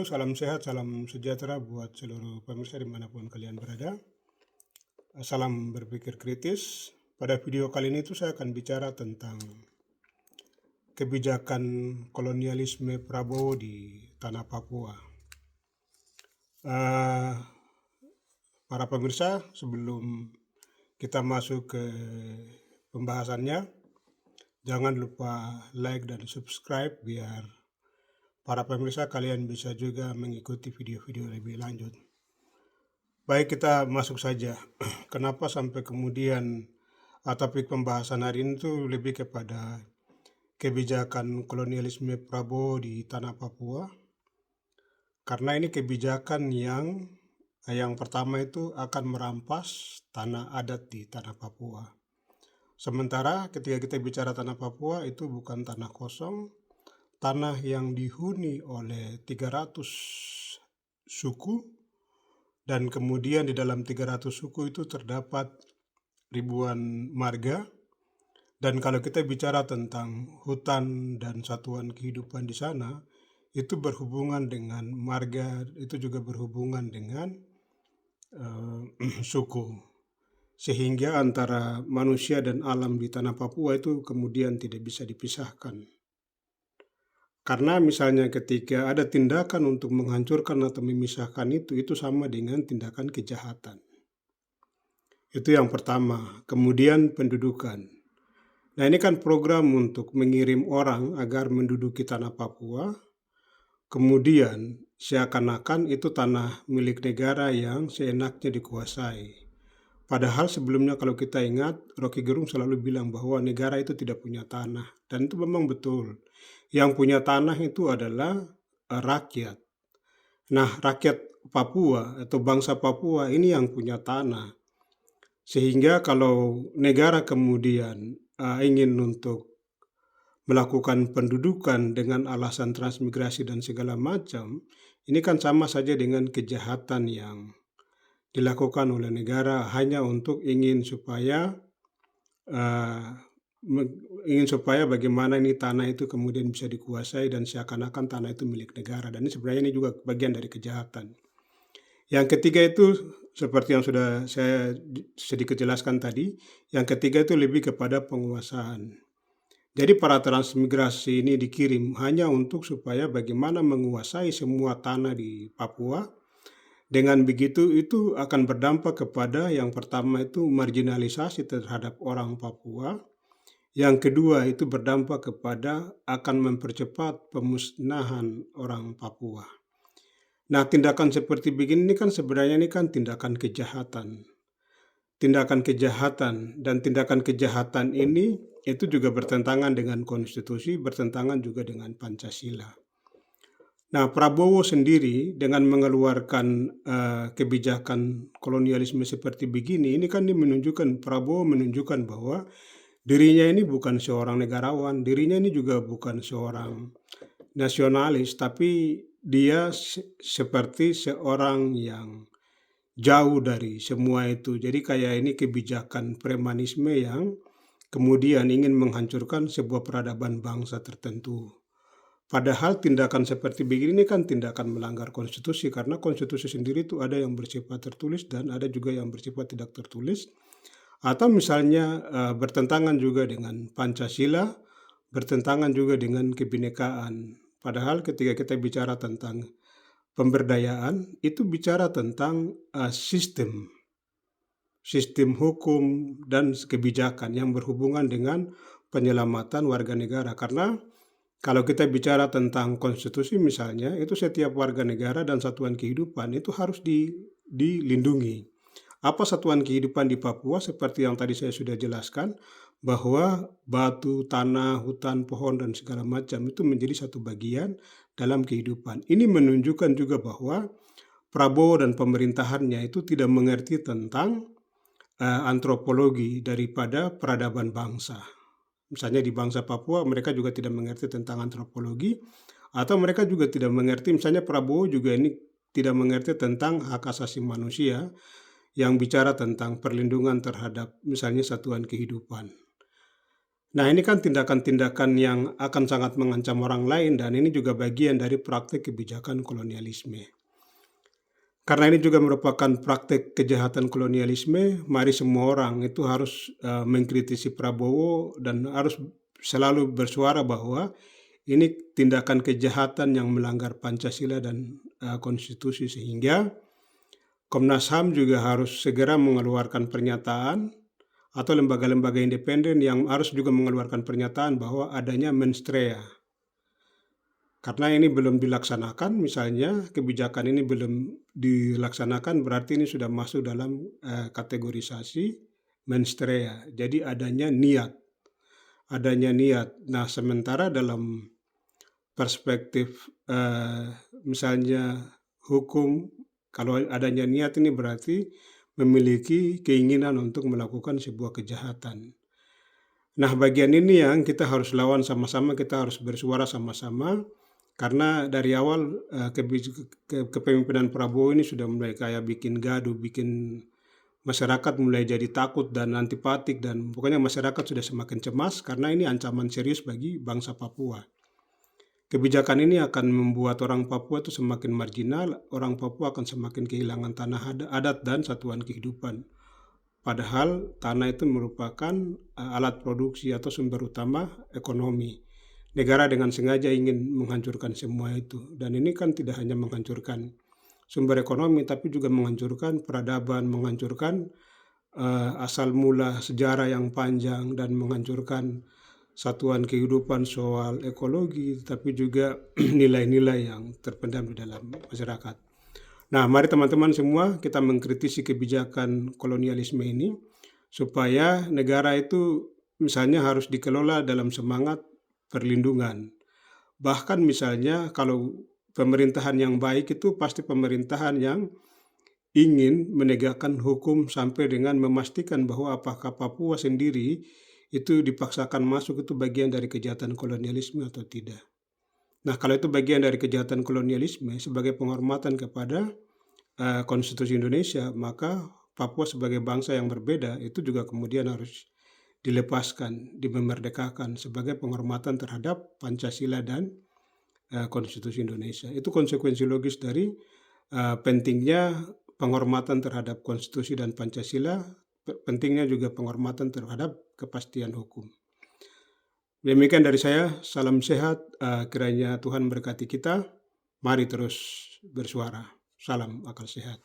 salam sehat, salam sejahtera buat seluruh pemirsa dimanapun kalian berada. Salam berpikir kritis. Pada video kali ini saya akan bicara tentang kebijakan kolonialisme Prabowo di tanah Papua. Para pemirsa, sebelum kita masuk ke pembahasannya, jangan lupa like dan subscribe biar para pemirsa kalian bisa juga mengikuti video-video lebih lanjut. Baik, kita masuk saja. Kenapa sampai kemudian topik pembahasan hari ini itu lebih kepada kebijakan kolonialisme Prabowo di tanah Papua? Karena ini kebijakan yang pertama itu akan merampas tanah adat di tanah Papua. Sementara ketika kita bicara tanah Papua itu bukan tanah kosong, tanah yang dihuni oleh 300 suku, dan kemudian di dalam 300 suku itu terdapat ribuan marga. Dan kalau kita bicara tentang hutan dan satuan kehidupan di sana, itu berhubungan dengan marga, itu juga berhubungan dengan suku. Sehingga antara manusia dan alam di tanah Papua itu kemudian tidak bisa dipisahkan. Karena misalnya ketika ada tindakan untuk menghancurkan atau memisahkan itu sama dengan tindakan kejahatan. Itu yang pertama. Kemudian pendudukan. Nah, ini kan program untuk mengirim orang agar menduduki tanah Papua. Kemudian seakan-akan itu tanah milik negara yang seenaknya dikuasai. Padahal sebelumnya kalau kita ingat, Rocky Gerung selalu bilang bahwa negara itu tidak punya tanah. Dan itu memang betul. Yang punya tanah itu adalah rakyat. Nah, rakyat Papua atau bangsa Papua ini yang punya tanah. Sehingga kalau negara kemudian ingin untuk melakukan pendudukan dengan alasan transmigrasi dan segala macam, ini kan sama saja dengan kejahatan yang dilakukan oleh negara hanya untuk ingin supaya bagaimana ini tanah itu kemudian bisa dikuasai dan seakan-akan tanah itu milik negara. Dan ini sebenarnya juga bagian dari kejahatan. Yang ketiga itu seperti yang sudah saya sedikit jelaskan tadi, yang ketiga itu lebih kepada penguasaan. Jadi para transmigrasi ini dikirim hanya untuk supaya bagaimana menguasai semua tanah di Papua. Dengan begitu itu akan berdampak kepada yang pertama itu marginalisasi terhadap orang Papua. Yang kedua itu berdampak kepada akan mempercepat pemusnahan orang Papua. Nah, tindakan seperti begini kan sebenarnya ini kan tindakan kejahatan. Tindakan kejahatan dan tindakan kejahatan ini itu juga bertentangan dengan konstitusi, bertentangan juga dengan Pancasila. Nah, Prabowo sendiri dengan mengeluarkan kebijakan kolonialisme seperti begini, ini kan Prabowo menunjukkan bahwa dirinya ini bukan seorang negarawan, dirinya ini juga bukan seorang nasionalis, tapi dia seperti seorang yang jauh dari semua itu. Jadi kayak ini kebijakan premanisme yang kemudian ingin menghancurkan sebuah peradaban bangsa tertentu. Padahal tindakan seperti begini kan tindakan melanggar konstitusi, karena konstitusi sendiri itu ada yang bersifat tertulis dan ada juga yang bersifat tidak tertulis. Atau misalnya bertentangan juga dengan Pancasila, bertentangan juga dengan kebinekaan. Padahal ketika kita bicara tentang pemberdayaan, itu bicara tentang sistem hukum dan kebijakan yang berhubungan dengan penyelamatan warga negara. Karena kalau kita bicara tentang konstitusi misalnya, itu setiap warga negara dan satuan kehidupan itu harus dilindungi. Apa satuan kehidupan di Papua? Seperti yang tadi saya sudah jelaskan, bahwa batu, tanah, hutan, pohon, dan segala macam itu menjadi satu bagian dalam kehidupan. Ini menunjukkan juga bahwa Prabowo dan pemerintahannya itu tidak mengerti tentang antropologi daripada peradaban bangsa. Misalnya di bangsa Papua mereka juga tidak mengerti tentang antropologi, atau mereka juga tidak mengerti, misalnya Prabowo juga ini tidak mengerti tentang hak asasi manusia yang bicara tentang perlindungan terhadap misalnya satuan kehidupan. Nah, ini kan tindakan-tindakan yang akan sangat mengancam orang lain dan ini juga bagian dari praktik kebijakan kolonialisme. Karena ini juga merupakan praktik kejahatan kolonialisme, mari semua orang itu harus mengkritisi Prabowo dan harus selalu bersuara bahwa ini tindakan kejahatan yang melanggar Pancasila dan konstitusi, sehingga Komnas HAM juga harus segera mengeluarkan pernyataan atau lembaga-lembaga independen yang harus juga mengeluarkan pernyataan bahwa adanya menstrea. Karena ini belum dilaksanakan, misalnya kebijakan ini belum dilaksanakan, berarti ini sudah masuk dalam kategorisasi menstrea. Jadi adanya niat. Nah, sementara dalam perspektif misalnya hukum, kalau adanya niat ini berarti memiliki keinginan untuk melakukan sebuah kejahatan. Nah, bagian ini yang kita harus lawan sama-sama, kita harus bersuara sama-sama, karena dari awal kepemimpinan Prabowo ini sudah mulai kayak bikin gaduh, bikin masyarakat mulai jadi takut dan antipatik, dan pokoknya masyarakat sudah semakin cemas karena ini ancaman serius bagi bangsa Papua. Kebijakan ini akan membuat orang Papua itu semakin marginal, orang Papua akan semakin kehilangan tanah adat dan satuan kehidupan. Padahal tanah itu merupakan alat produksi atau sumber utama ekonomi. Negara dengan sengaja ingin menghancurkan semua itu. Dan ini kan tidak hanya menghancurkan sumber ekonomi, tapi juga menghancurkan peradaban, menghancurkan asal mula sejarah yang panjang, dan menghancurkan satuan kehidupan soal ekologi, tapi juga nilai-nilai yang terpendam di dalam masyarakat. Nah, mari teman-teman semua kita mengkritisi kebijakan kolonialisme ini, supaya negara itu misalnya harus dikelola dalam semangat perlindungan. Bahkan misalnya kalau pemerintahan yang baik itu pasti pemerintahan yang ingin menegakkan hukum sampai dengan memastikan bahwa apakah Papua sendiri itu dipaksakan masuk itu bagian dari kejahatan kolonialisme atau tidak. Nah, kalau itu bagian dari kejahatan kolonialisme sebagai penghormatan kepada konstitusi Indonesia, maka Papua sebagai bangsa yang berbeda itu juga kemudian harus dilepaskan, dimerdekakan sebagai penghormatan terhadap Pancasila dan konstitusi Indonesia. Itu konsekuensi logis dari pentingnya penghormatan terhadap konstitusi dan Pancasila, pentingnya juga penghormatan terhadap kepastian hukum. Demikian dari saya, salam sehat, kiranya Tuhan berkati kita, mari terus bersuara. Salam akal sehat.